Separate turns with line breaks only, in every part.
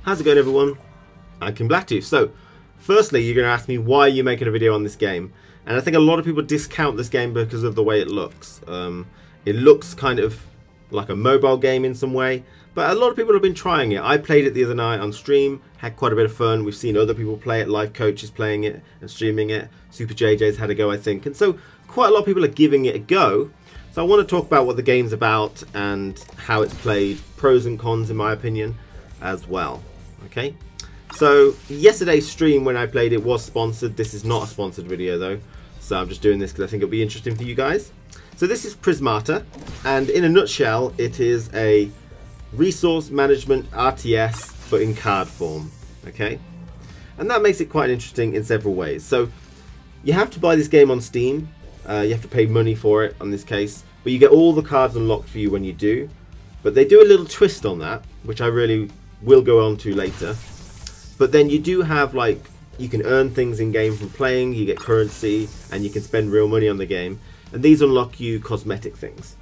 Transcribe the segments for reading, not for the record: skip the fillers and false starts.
How's it going, everyone? I'm KingBlackToof. So, firstly, you're going to ask me why are you making a video on this game, and I think a lot of people discount this game because of the way it looks. It looks kind of like a mobile game in some way, but a lot of people have been trying it. I played it the other night on stream, had quite a bit of fun. We've seen other people play it, live coaches playing it and streaming it. Super JJ's had a go, I think, and so quite a lot of people are giving it a go. So I want to talk about what the game's about and how it's played, pros and cons in my opinion as well. Okay, so yesterday's stream when I played it was sponsored. This is not a sponsored video though, so I'm just doing this because I think it'll be interesting for you guys. So this is Prismata, and in a nutshell it is a resource management RTS but in card form. Okay, and that makes it quite interesting in several ways. So you have to buy this game on Steam, you have to pay money for it in this case, but you get all the cards unlocked for you when you do. But they do a little twist on that, which I really will go on to later. But then you do have, like, you can earn things in game from playing, you get currency, and you can spend real money on the game, and these unlock you cosmetic things.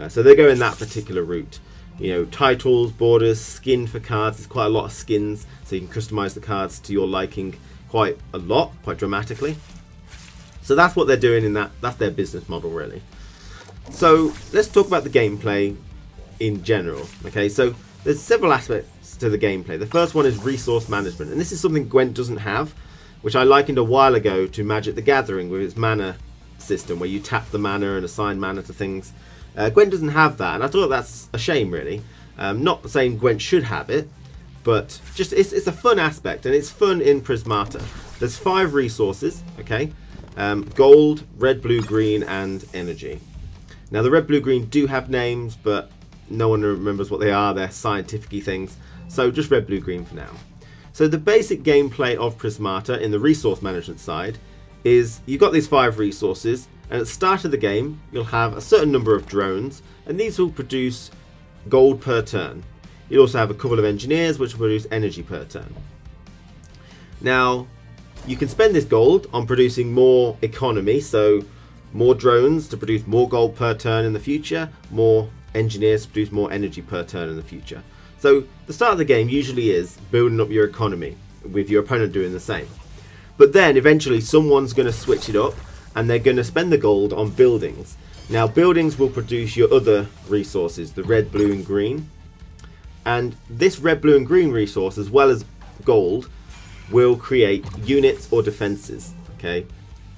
So they go in that particular route. You know, titles, borders, skin for cards. There's quite a lot of skins, so you can customize the cards to your liking quite a lot, quite dramatically. So that's what they're doing in that. That's their business model, really. So let's talk about the gameplay in general. Okay, so there's several aspects to the gameplay. The first one is resource management, and this is something Gwent doesn't have, which I likened a while ago to Magic the Gathering with its mana system, where you tap the mana and assign mana to things. Gwent doesn't have that, and I thought that's a shame, really. Not saying Gwent should have it, but just it's a fun aspect, and it's fun in Prismata. There's 5 resources, okay? Gold, red, blue, green, and energy. Now the red, blue, green do have names, but no one remembers what they are. They're scientific-y things. So just red, blue, green for now. So the basic gameplay of Prismata in the resource management side is you've got these 5 resources, and at the start of the game you'll have a certain number of drones, and these will produce gold per turn. You'll also have a couple of engineers which will produce energy per turn. Now you can spend this gold on producing more economy, so more drones to produce more gold per turn in the future, more engineers to produce more energy per turn in the future. So the start of the game usually is building up your economy, with your opponent doing the same. But then eventually someone's going to switch it up, and they're going to spend the gold on buildings. Now buildings will produce your other resources, the red, blue and green. And this red, blue and green resource, as well as gold, will create units or defenses. Okay,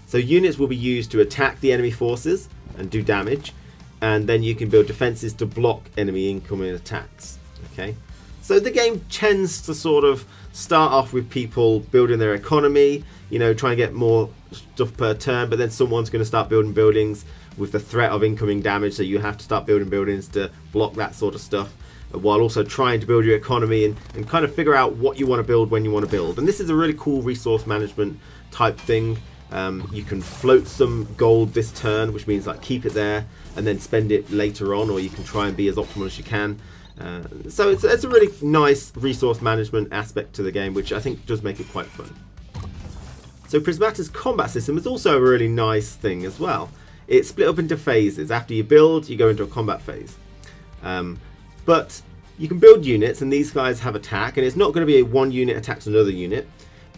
so units will be used to attack the enemy forces and do damage, and then you can build defenses to block enemy incoming attacks. Okay, so the game tends to sort of start off with people building their economy, you know, trying to get more stuff per turn, but then someone's going to start building buildings with the threat of incoming damage, so you have to start building buildings to block that sort of stuff, while also trying to build your economy and kind of figure out what you want to build when you want to build. And this is a really cool resource management type thing. You can float some gold this turn, which means like keep it there and then spend it later on, or you can try and be as optimal as you can. So it's a really nice resource management aspect to the game, which I think does make it quite fun. So Prismata's combat system is also a really nice thing as well. It's split up into phases. After you build, you go into a combat phase. But you can build units, and these guys have attack, and it's not going to be a one unit attacks another unit.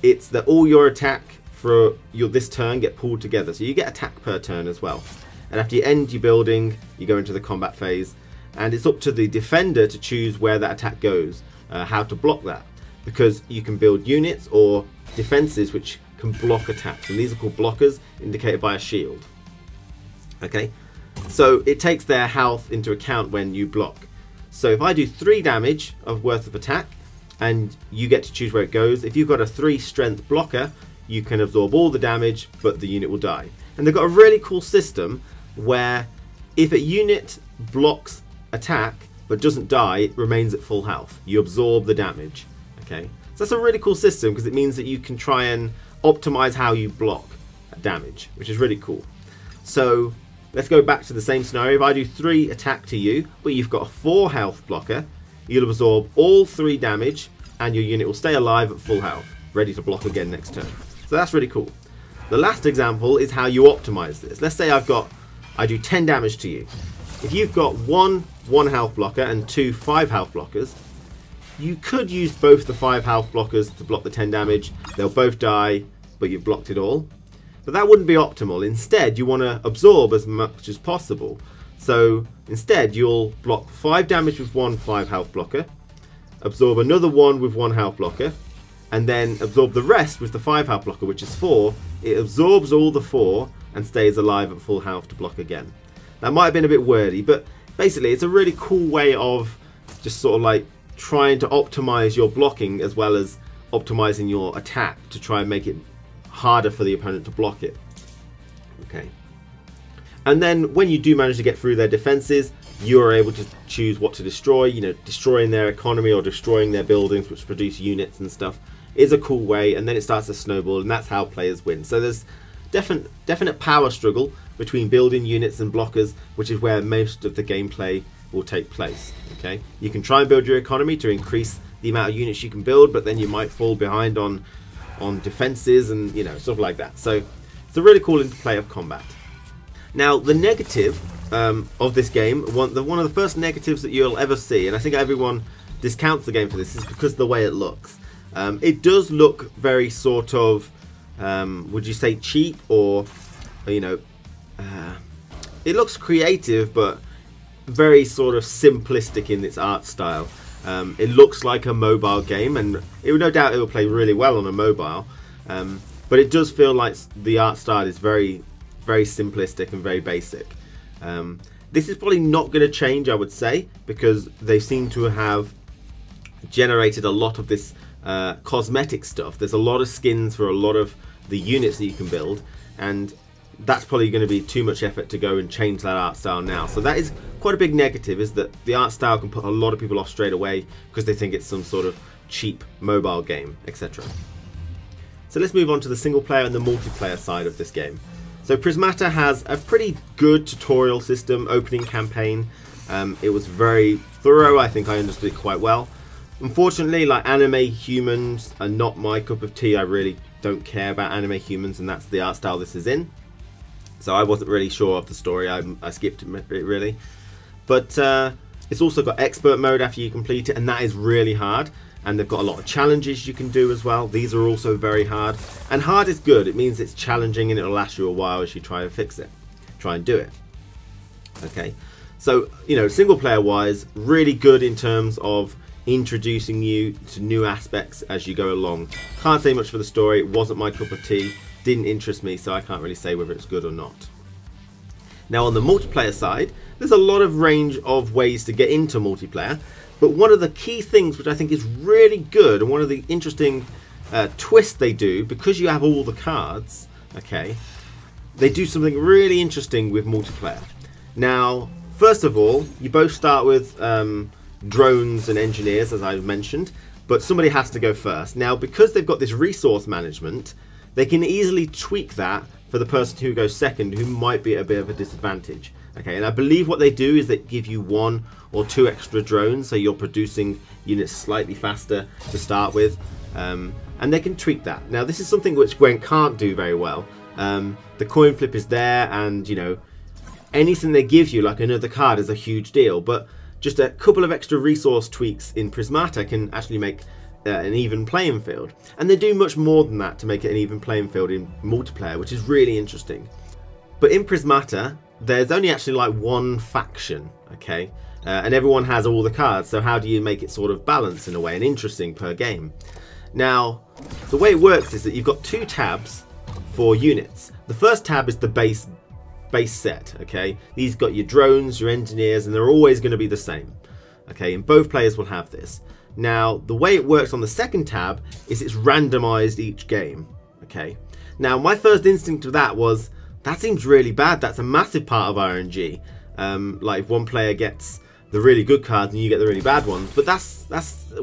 It's that all your attack for this turn get pulled together, so you get attack per turn as well. And after you end your building, you go into the combat phase, and it's up to the defender to choose where that attack goes, how to block that, because you can build units or defenses which can block attacks, and these are called blockers, indicated by a shield. Okay, so it takes their health into account when you block. So if I do 3 damage worth of attack, and you get to choose where it goes, if you've got a 3 strength blocker, you can absorb all the damage, but the unit will die. And they've got a really cool system where if a unit blocks attack but doesn't die, it remains at full health. You absorb the damage. Okay, so that's a really cool system because it means that you can try and optimize how you block damage, which is really cool. So let's go back to the same scenario. If I do 3 attack to you, but you've got a 4 health blocker, you'll absorb all 3 damage, and your unit will stay alive at full health, ready to block again next turn. So that's really cool. The last example is how you optimize this. Let's say I do 10 damage to you. If you've got one health blocker and 2 5 health blockers, You could use both the 5 health blockers to block the 10 damage. They'll both die, but you've blocked it all. But that wouldn't be optimal. Instead, you want to absorb as much as possible. So instead, you'll block 5 damage with one 5 health blocker, absorb another 1 with 1 health blocker, and then absorb the rest with the 5 health blocker, which is 4. It absorbs all the 4 and stays alive at full health to block again. That might have been a bit wordy, but basically it's a really cool way of just sort of like trying to optimize your blocking as well as optimizing your attack to try and make it harder for the opponent to block it. Okay. And then when you do manage to get through their defenses, you are able to choose what to destroy. You know, destroying their economy or destroying their buildings, which produce units and stuff, is a cool way. And then it starts to snowball, and that's how players win. So there's definite power struggle between building units and blockers, which is where most of the gameplay will take place. Okay, you can try and build your economy to increase the amount of units you can build, but then you might fall behind on defenses and, you know, stuff like that. So it's a really cool interplay of combat. Now, the negative of this game, one of the first negatives that you'll ever see, and I think everyone discounts the game for this, is because of the way it looks. It does look very sort of, would you say cheap, or you know, it looks creative but very sort of simplistic in its art style. It looks like a mobile game, and no doubt it will play really well on a mobile, but it does feel like the art style is very simplistic and very basic. This is probably not going to change, I would say, because they seem to have generated a lot of this cosmetic stuff. There's a lot of skins for a lot of the units that you can build, and that's probably going to be too much effort to go and change that art style now. So that is quite a big negative, is that the art style can put a lot of people off straight away because they think it's some sort of cheap mobile game, etc. So let's move on to the single player and the multiplayer side of this game. So Prismata has a pretty good tutorial system, opening campaign. It was very thorough. I think I understood it quite well. Unfortunately, like, anime humans are not my cup of tea. I really don't care about anime humans, and that's the art style this is in. So I wasn't really sure of the story. I skipped it really. But it's also got expert mode after you complete it, and that is really hard. And they've got a lot of challenges you can do as well. These are also very hard. And hard is good. It means it's challenging and it'll last you a while as you try and fix it. Try and do it. Okay. So, you know, single player wise, really good in terms of introducing you to new aspects as you go along. Can't say much for the story. It wasn't my cup of tea. Didn't interest me, so I can't really say whether it's good or not. Now on the multiplayer side, there's a lot of range of ways to get into multiplayer. But one of the key things which I think is really good, and one of the interesting twists they do, because you have all the cards, okay, they do something really interesting with multiplayer. Now, first of all, you both start with drones and engineers, as I mentioned, but somebody has to go first. Now, because they've got this resource management, they can easily tweak that for the person who goes second, who might be at a bit of a disadvantage. Okay, and I believe what they do is they give you 1 or 2 extra drones, so you're producing units slightly faster to start with, and they can tweak that. Now, this is something which Gwen can't do very well. The coin flip is there, and, you know, anything they give you, like another card, is a huge deal, but just a couple of extra resource tweaks in Prismata can actually make an even playing field. And they do much more than that to make it an even playing field in multiplayer, which is really interesting. But in Prismata, there's only actually like one faction, okay? And everyone has all the cards, so how do you make it sort of balanced in a way and interesting per game? Now, the way it works is that you've got 2 tabs for units. The first tab is the base set, okay? These got your drones, your engineers, and they're always going to be the same, okay? And both players will have this. Now, the way it works on the second tab is it's randomized each game, okay? Now, my first instinct of that was, that seems really bad. That's a massive part of RNG. Like, if one player gets the really good cards and you get the really bad ones. But that's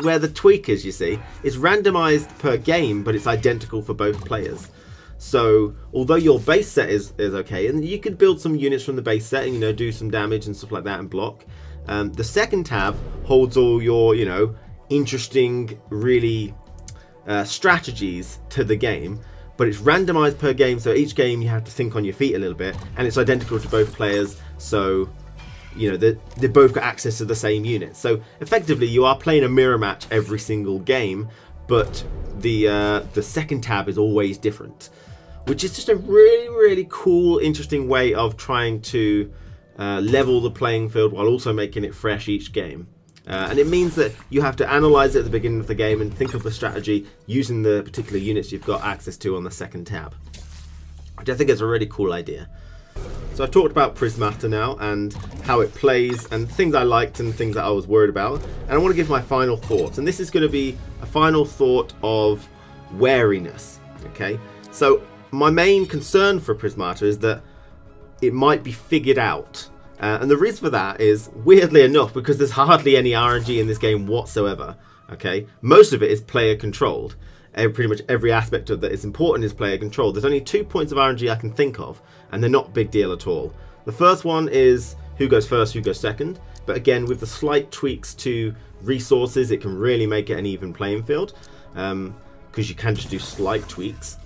where the tweak is, you see. It's randomized per game, but it's identical for both players. So, although your base set is okay, and you could build some units from the base set and, you know, do some damage and stuff like that and block. The second tab holds all your, you know, interesting, really strategies to the game. But it's randomized per game, so each game you have to think on your feet a little bit, and it's identical to both players, so you know, they both got access to the same units. So effectively, you are playing a mirror match every single game, but the second tab is always different, which is just a really cool, interesting way of trying to level the playing field while also making it fresh each game. And it means that you have to analyze it at the beginning of the game and think of a strategy using the particular units you've got access to on the second tab, which I think is a really cool idea. So I've talked about Prismata now and how it plays and things I liked and things that I was worried about, and I want to give my final thoughts, and this is going to be a final thought of wariness. Okay, so my main concern for Prismata is that it might be figured out. And the reason for that is, weirdly enough, because there's hardly any RNG in this game whatsoever. Okay, most of it is player controlled. Pretty much every aspect of that is important is player controlled. There's only 2 points of RNG I can think of, and they're not a big deal at all. The first one is who goes first, who goes second. But again, with the slight tweaks to resources, it can really make it an even playing field, because you can just do slight tweaks.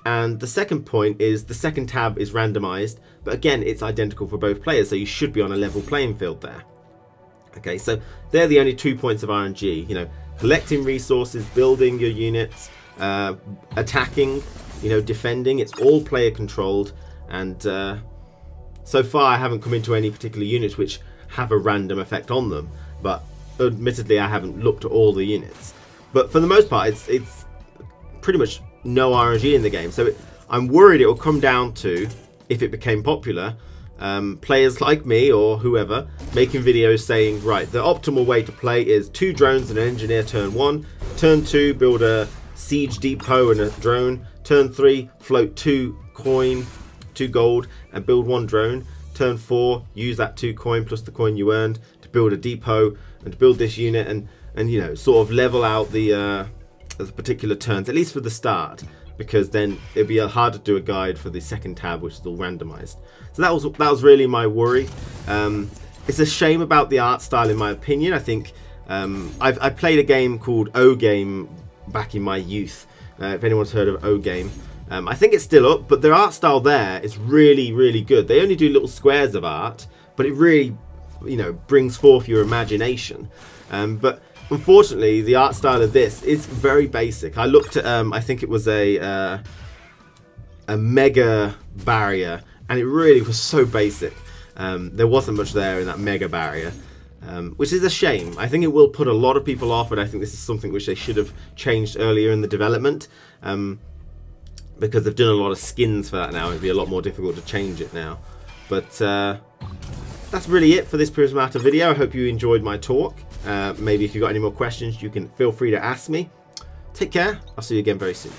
And the second point is the second tab is randomized, but again, it's identical for both players, so you should be on a level playing field there. Okay, so they're the only 2 points of RNG. You know, collecting resources, building your units, attacking, you know, defending. It's all player controlled, and so far I haven't come into any particular units which have a random effect on them. But admittedly, I haven't looked at all the units. But for the most part, it's pretty much no RNG in the game, so I'm worried it will come down to, if it became popular, players like me or whoever making videos saying, right, the optimal way to play is 2 drones and an engineer turn 1, turn 2 build a siege depot and a drone, turn 3 float 2 coin, 2 gold and build 1 drone, turn 4 use that 2 coin plus the coin you earned to build a depot and to build this unit, and you know, sort of level out the particular turns, at least for the start, because then it'd be hard to do a guide for the second tab, which is all randomized. So that was really my worry. It's a shame about the art style, in my opinion. I think I played a game called O Game back in my youth. If anyone's heard of O Game, I think it's still up, but their art style there is really good. They only do little squares of art, but it really, you know, brings forth your imagination. But unfortunately, the art style of this is very basic. I looked at, I think it was a mega barrier, and it really was so basic. There wasn't much there in that mega barrier, which is a shame. I think it will put a lot of people off, and I think this is something which they should have changed earlier in the development, because they've done a lot of skins for that now. It'd be a lot more difficult to change it now. But that's really it for this Prismata video. I hope you enjoyed my talk. Maybe if you've got any more questions, you can feel free to ask me. Take care. I'll see you again very soon.